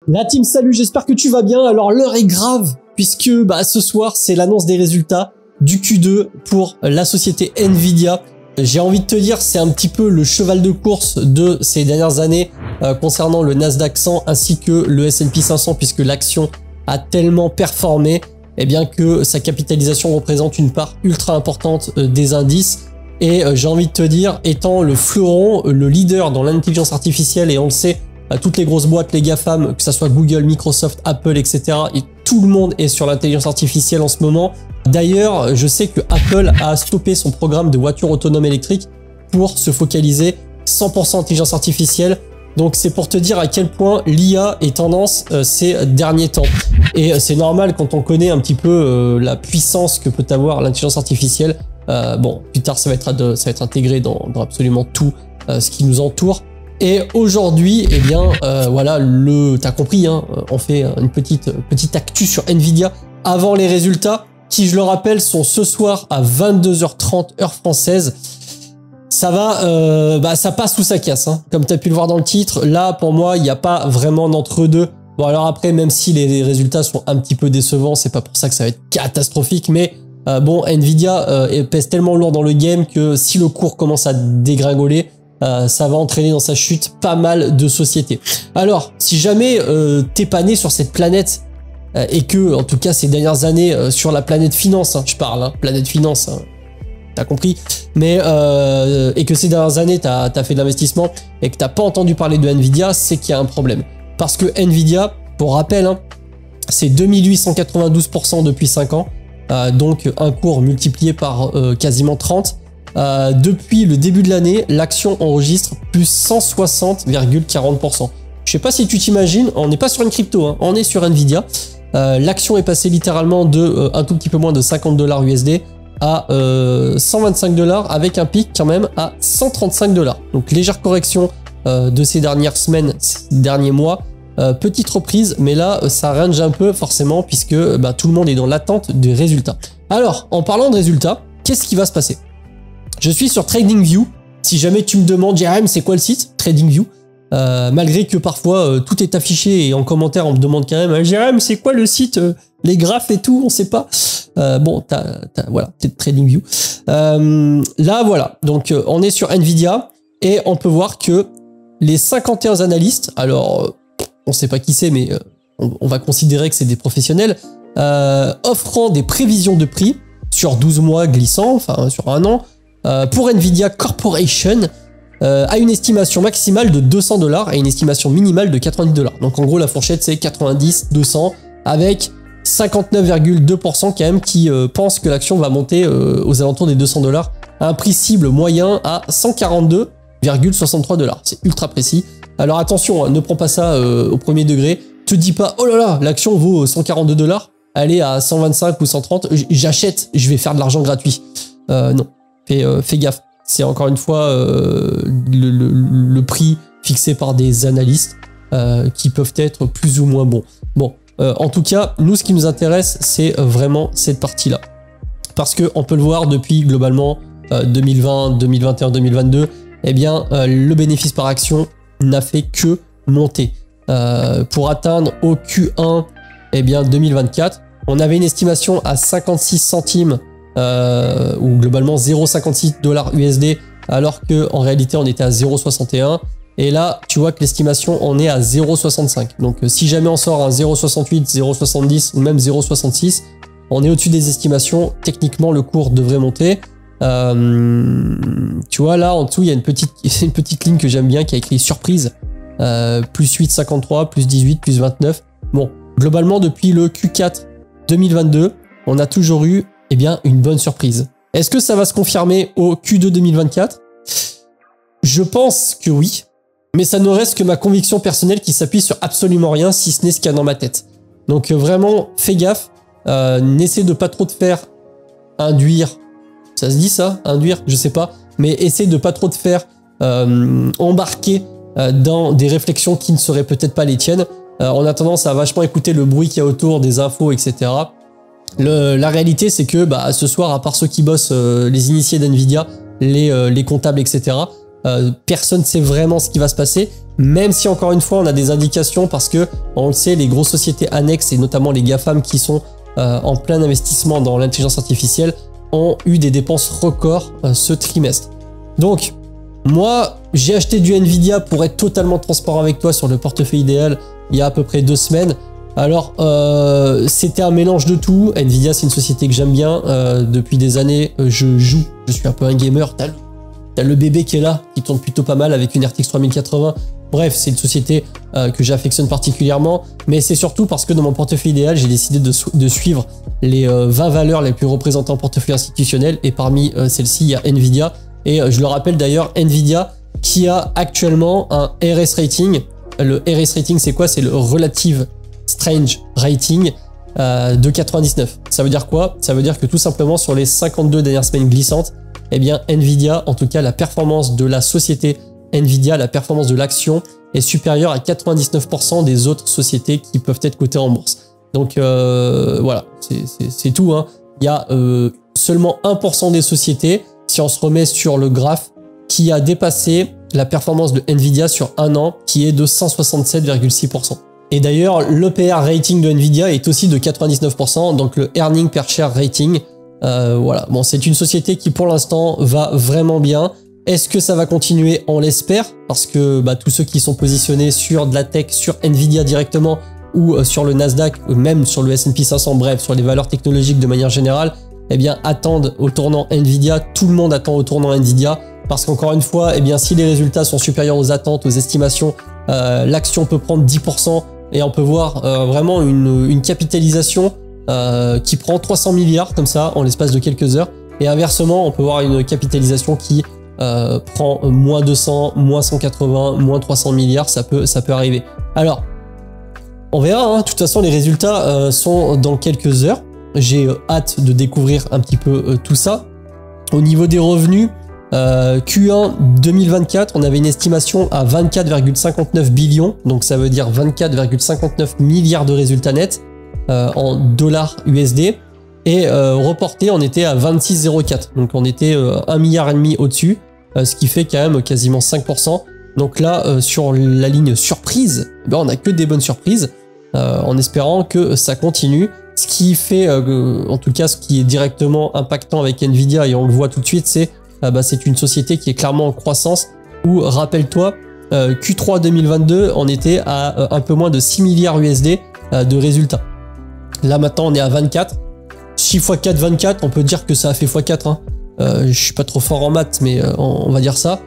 La team, salut, j'espère que tu vas bien. Alors l'heure est grave puisque ce soir c'est l'annonce des résultats du Q2 pour la société Nvidia. J'ai envie de te dire, c'est un petit peu le cheval de course de ces dernières années concernant le Nasdaq 100 ainsi que le S&P 500 puisque l'action a tellement performé bien que sa capitalisation représente une part ultra importante des indices. Et j'ai envie de te dire, étant le fleuron, le leader dans l'intelligence artificielle, et on le sait, toutes les grosses boîtes, les GAFAM, que ça soit Google, Microsoft, Apple, etc. Et tout le monde est sur l'intelligence artificielle en ce moment. D'ailleurs, je sais que Apple a stoppé son programme de voitures autonomes électriques pour se focaliser 100% intelligence artificielle. Donc c'est pour te dire à quel point l'IA est tendance ces derniers temps. Et c'est normal quand on connaît un petit peu la puissance que peut avoir l'intelligence artificielle. Bon, plus tard ça va être intégré dans absolument tout ce qui nous entoure. Et aujourd'hui, voilà, t'as compris, hein, on fait une petite actu sur Nvidia avant les résultats, qui je le rappelle sont ce soir à 22h30 heure française. Ça va, ça passe ou ça casse, hein, comme tu as pu le voir dans le titre. Là, pour moi, il n'y a pas vraiment d'entre-deux. Bon, alors après, même si les résultats sont un petit peu décevants, c'est pas pour ça que ça va être catastrophique, mais bon, Nvidia pèse tellement lourd dans le game que si le cours commence à dégringoler, ça va entraîner dans sa chute pas mal de sociétés. Alors, si jamais t'es pas né sur cette planète et que, en tout cas, ces dernières années sur la planète finance, hein, je parle, hein, planète finance, hein, t'as compris, mais et que ces dernières années t'as fait de l'investissement et que t'as pas entendu parler de Nvidia, c'est qu'il y a un problème. Parce que Nvidia, pour rappel, hein, c'est 2892% depuis 5 ans, donc un cours multiplié par quasiment 30. Depuis le début de l'année, l'action enregistre plus 160,40%. Je sais pas si tu t'imagines, on n'est pas sur une crypto, hein, on est sur Nvidia. L'action est passée littéralement de un tout petit peu moins de 50 $ USD à 125 $ avec un pic quand même à 135 $. Donc légère correction de ces dernières semaines, ces derniers mois. Petite reprise, mais là ça range un peu forcément puisque tout le monde est dans l'attente des résultats. Alors, en parlant de résultats, qu'est-ce qui va se passer? Je suis sur TradingView. Si jamais tu me demandes, Jérém, c'est quoi le site? TradingView. Malgré que parfois tout est affiché et en commentaire on me demande quand même, Jérém, c'est quoi le site? Les graphes et tout, on sait pas. Bon, voilà, c'est TradingView. Là, voilà. Donc, on est sur Nvidia et on peut voir que les 51 analystes, alors, on sait pas qui c'est, mais on va considérer que c'est des professionnels, offrant des prévisions de prix sur 12 mois glissants, enfin, sur un an, pour Nvidia Corporation, à une estimation maximale de 200 $ et une estimation minimale de 90 $. Donc en gros la fourchette c'est 90, 200 avec 59,2% quand même qui pensent que l'action va monter aux alentours des 200 $ à un prix cible moyen à 142,63 $. C'est ultra précis. Alors attention, hein, ne prends pas ça au premier degré. Te dis pas oh là là l'action vaut 142 $, elle est à 125 ou 130, j'achète, je vais faire de l'argent gratuit. Non, fais gaffe. C'est encore une fois le prix fixé par des analystes qui peuvent être plus ou moins bons. Bon, en tout cas, nous, ce qui nous intéresse, c'est vraiment cette partie-là. Parce qu'on peut le voir depuis globalement 2020, 2021, 2022, eh bien, le bénéfice par action n'a fait que monter. Pour atteindre au Q1 eh bien, 2024, on avait une estimation à 56 centimes ou globalement 0,56 $ USD alors qu'en réalité on était à 0,61 et là tu vois que l'estimation on est à 0,65. Donc si jamais on sort un 0,68, 0,70 ou même 0,66, on est au-dessus des estimations, techniquement le cours devrait monter. Tu vois là en dessous il y a une petite ligne que j'aime bien qui a écrit surprise, plus 8,53, plus 18, plus 29. Bon, globalement depuis le Q4 2022 on a toujours eu eh bien, une bonne surprise. Est-ce que ça va se confirmer au Q2 2024? Je pense que oui, mais ça ne reste que ma conviction personnelle qui s'appuie sur absolument rien, si ce n'est ce qu'il y a dans ma tête. Donc vraiment, fais gaffe, n'essaie de pas trop te faire induire, ça se dit ça? Induire? Je sais pas, mais essaie de pas trop te faire embarquer dans des réflexions qui ne seraient peut-être pas les tiennes. On a tendance à vachement écouter le bruit qu'il y a autour, des infos, etc. La réalité, c'est que ce soir, à part ceux qui bossent, les initiés d'Nvidia, les comptables, etc., personne ne sait vraiment ce qui va se passer, même si encore une fois on a des indications parce que on le sait, les grosses sociétés annexes et notamment les GAFAM qui sont en plein investissement dans l'intelligence artificielle ont eu des dépenses records ce trimestre. Donc moi j'ai acheté du Nvidia pour être totalement transparent avec toi sur le portefeuille idéal il y a à peu près 2 semaines. Alors c'était un mélange de tout. Nvidia c'est une société que j'aime bien depuis des années, je joue, je suis un peu un gamer, t'as le bébé qui est là, qui tourne plutôt pas mal avec une RTX 3080. Bref, c'est une société que j'affectionne particulièrement, mais c'est surtout parce que dans mon portefeuille idéal, j'ai décidé de suivre les 20 valeurs les plus représentées en portefeuille institutionnel, et parmi celles-ci, il y a Nvidia. Et je le rappelle d'ailleurs, Nvidia qui a actuellement un RS rating. Le RS rating, c'est quoi? C'est le Relative Strange Rating de 99. Ça veut dire quoi? Ça veut dire que tout simplement sur les 52 dernières semaines glissantes, eh bien Nvidia, en tout cas la performance de la société Nvidia, la performance de l'action est supérieure à 99% des autres sociétés qui peuvent être cotées en bourse. Donc voilà, c'est tout, hein. Il y a seulement 1% des sociétés, si on se remet sur le graphe, qui a dépassé la performance de Nvidia sur un an, qui est de 167,6%. Et d'ailleurs, l'EPR rating de Nvidia est aussi de 99%, donc le Earning Per Share Rating. Voilà, bon, c'est une société qui pour l'instant va vraiment bien. Est-ce que ça va continuer? On l'espère, parce que tous ceux qui sont positionnés sur de la tech, sur Nvidia directement, ou sur le Nasdaq, ou même sur le S&P 500, bref, sur les valeurs technologiques de manière générale, eh bien, attendent au tournant Nvidia. Tout le monde attend au tournant Nvidia, parce qu'encore une fois, eh bien, si les résultats sont supérieurs aux attentes, aux estimations, l'action peut prendre 10%, et on peut voir vraiment une capitalisation qui prend 300 milliards comme ça en l'espace de quelques heures. Et inversement, on peut voir une capitalisation qui prend moins 200, moins 180, moins 300 milliards, ça peut arriver. Alors, on verra, hein. De toute façon, les résultats sont dans quelques heures. J'ai hâte de découvrir un petit peu tout ça. Au niveau des revenus, Q1 2024, on avait une estimation à 24,59 billions, donc ça veut dire 24,59 milliards de résultats nets en dollars USD. Et reporté, on était à 26,04, donc on était 1,5 milliard au-dessus, ce qui fait quand même quasiment 5%. Donc là, sur la ligne surprise, on n'a que des bonnes surprises, en espérant que ça continue. Ce qui fait, en tout cas, ce qui est directement impactant avec Nvidia, et on le voit tout de suite, c'est une société qui est clairement en croissance, où, rappelle-toi, Q3 2022, on était à un peu moins de 6 milliards USD de résultats. Là, maintenant, on est à 24. 6 x 4, 24, on peut dire que ça a fait x4. Hein. Je suis pas trop fort en maths, mais on va dire ça.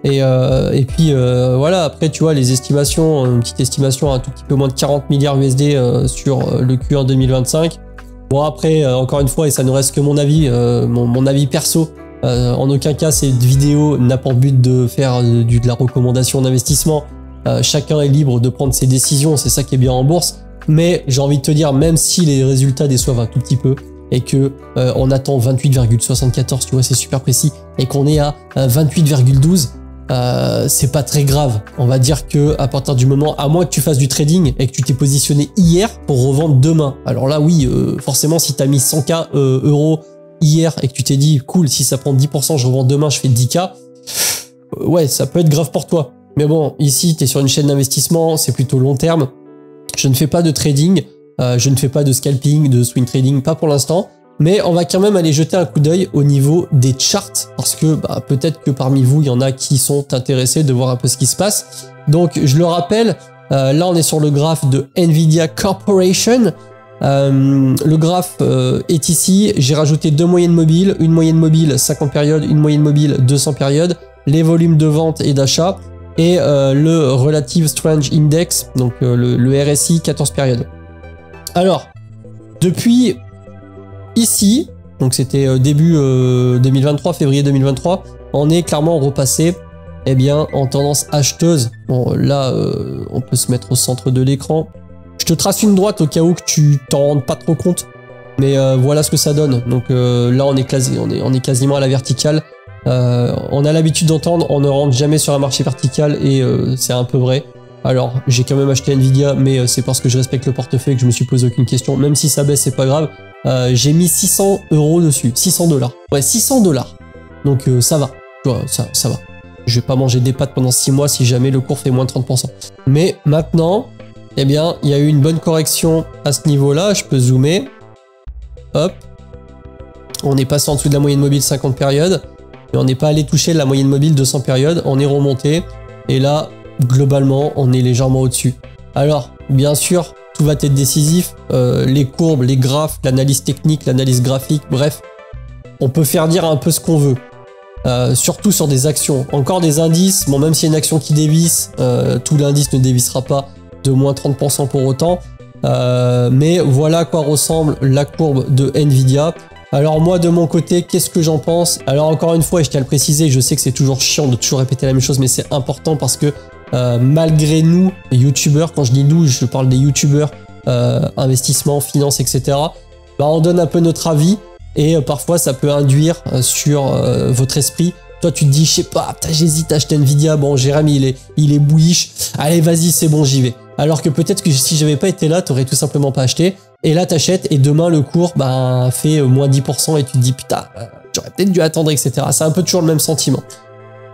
Et puis voilà, après tu vois les estimations, une petite estimation à un tout petit peu moins de 40 milliards USD sur le Q1 2025. Bon après, encore une fois, et ça ne reste que mon avis, mon avis perso, en aucun cas cette vidéo n'a pour but de faire de la recommandation d'investissement. Chacun est libre de prendre ses décisions, c'est ça qui est bien en bourse. Mais j'ai envie de te dire, même si les résultats déçoivent un tout petit peu, et que on attend 28,74, tu vois, c'est super précis, et qu'on est à 28,12, c'est pas très grave. On va dire que à partir du moment, à moins que tu fasses du trading et que tu t'es positionné hier pour revendre demain, alors là oui, forcément si tu as mis 100K euros hier et que tu t'es dit cool, si ça prend 10%, je revends demain, je fais 10K, ouais, ça peut être grave pour toi. Mais bon, ici tu es sur une chaîne d'investissement, c'est plutôt long terme. Je ne fais pas de trading, je ne fais pas de scalping, de swing trading, pas pour l'instant. Mais on va quand même aller jeter un coup d'œil au niveau des charts, parce que peut-être que parmi vous, il y en a qui sont intéressés de voir un peu ce qui se passe. Donc je le rappelle, là on est sur le graphe de Nvidia Corporation. Le graphe est ici, j'ai rajouté deux moyennes mobiles, une moyenne mobile 50 périodes, une moyenne mobile 200 périodes, les volumes de vente et d'achat, et le Relative Strange Index, donc le RSI 14 périodes. Alors, depuis ici, donc c'était début 2023, février 2023, on est clairement repassé en tendance acheteuse. Bon là, on peut se mettre au centre de l'écran. Je te trace une droite au cas où que tu t'en rendes pas trop compte, mais voilà ce que ça donne. Donc là, on est quasiment à la verticale. On a l'habitude d'entendre, on ne rentre jamais sur un marché vertical, et c'est un peu vrai. Alors, j'ai quand même acheté Nvidia, mais c'est parce que je respecte le portefeuille que je me suis posé aucune question. Même si ça baisse, c'est pas grave. J'ai mis 600 € dessus, 600 $. Ouais, 600 $. Donc ça va, tu vois, ça va. Je vais pas manger des pâtes pendant 6 mois si jamais le cours fait moins de 30%. Mais maintenant, eh bien, il y a eu une bonne correction à ce niveau-là. Je peux zoomer. Hop. On est passé en dessous de la moyenne mobile 50 périodes. Mais on n'est pas allé toucher la moyenne mobile 200 périodes. On est remonté. Et là, globalement, on est légèrement au-dessus. Alors, bien sûr, tout va être décisif. Les courbes, les graphes, l'analyse technique, l'analyse graphique, bref. On peut faire dire un peu ce qu'on veut. Surtout sur des actions. Encore des indices. Bon, même s'il y a une action qui dévisse, tout l'indice ne dévissera pas de moins 30% pour autant. Mais voilà à quoi ressemble la courbe de Nvidia. Alors moi de mon côté, qu'est-ce que j'en pense? Alors encore une fois, et je tiens à le préciser, je sais que c'est toujours chiant de toujours répéter la même chose, mais c'est important parce que malgré nous, les youtubeurs, quand je dis nous, je parle des youtubeurs, investissement, finance, etc. Bah, on donne un peu notre avis et parfois ça peut induire sur votre esprit. Toi tu te dis, je sais pas, j'hésite à acheter Nvidia, bon Jérémy il est bullish, allez vas-y c'est bon j'y vais. Alors que peut-être que si j'avais pas été là, t'aurais tout simplement pas acheté. Et là t'achètes et demain le cours bah, fait moins 10% et tu te dis putain, j'aurais peut-être dû attendre, etc. C'est un peu toujours le même sentiment.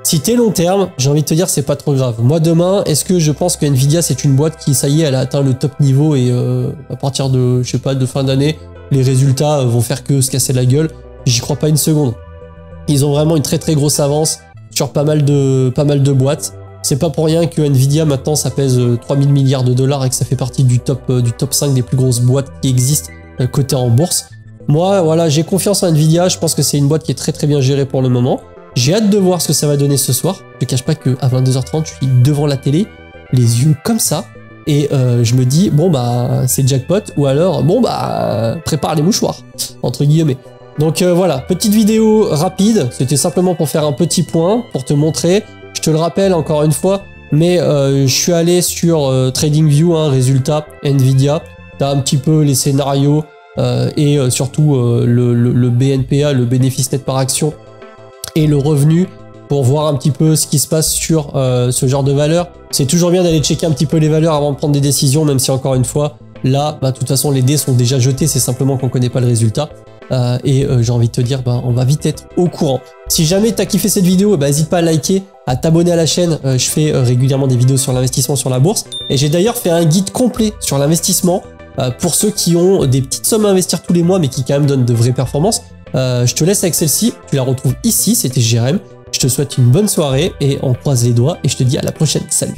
Si t'es long terme, j'ai envie de te dire c'est pas trop grave. Moi demain, est-ce que je pense que Nvidia c'est une boîte qui ça y est, elle a atteint le top niveau et à partir de, je sais pas, de fin d'année, les résultats vont faire que se casser la gueule? J'y crois pas une seconde. Ils ont vraiment une très très grosse avance sur pas mal de boîtes. C'est pas pour rien que Nvidia maintenant ça pèse 3000 milliards de dollars et que ça fait partie du top 5 des plus grosses boîtes qui existent cotées en bourse. Moi voilà, j'ai confiance en Nvidia, je pense que c'est une boîte qui est très très bien gérée pour le moment. J'ai hâte de voir ce que ça va donner ce soir. Je te cache pas qu'à 22h30 je suis devant la télé, les yeux comme ça, et je me dis bon bah c'est jackpot, ou alors bon bah prépare les mouchoirs entre guillemets. Donc voilà, petite vidéo rapide, c'était simplement pour faire un petit point, pour te montrer. Je te le rappelle encore une fois, mais je suis allé sur TradingView, hein, résultat Nvidia. Tu as un petit peu les scénarios et surtout le BNPA, le bénéfice net par action, et le revenu pour voir un petit peu ce qui se passe sur ce genre de valeur. C'est toujours bien d'aller checker un petit peu les valeurs avant de prendre des décisions, même si encore une fois, là, bah, de toute façon, les dés sont déjà jetés, c'est simplement qu'on ne connaît pas le résultat. J'ai envie de te dire, bah, on va vite être au courant. Si jamais tu as kiffé cette vidéo, bah, n'hésite pas à liker, à t'abonner à la chaîne. Je fais régulièrement des vidéos sur l'investissement sur la bourse. Et j'ai d'ailleurs fait un guide complet sur l'investissement pour ceux qui ont des petites sommes à investir tous les mois, mais qui quand même donnent de vraies performances. Je te laisse avec celle-ci, tu la retrouves ici, c'était Jérém. Je te souhaite une bonne soirée et on croise les doigts et je te dis à la prochaine. Salut!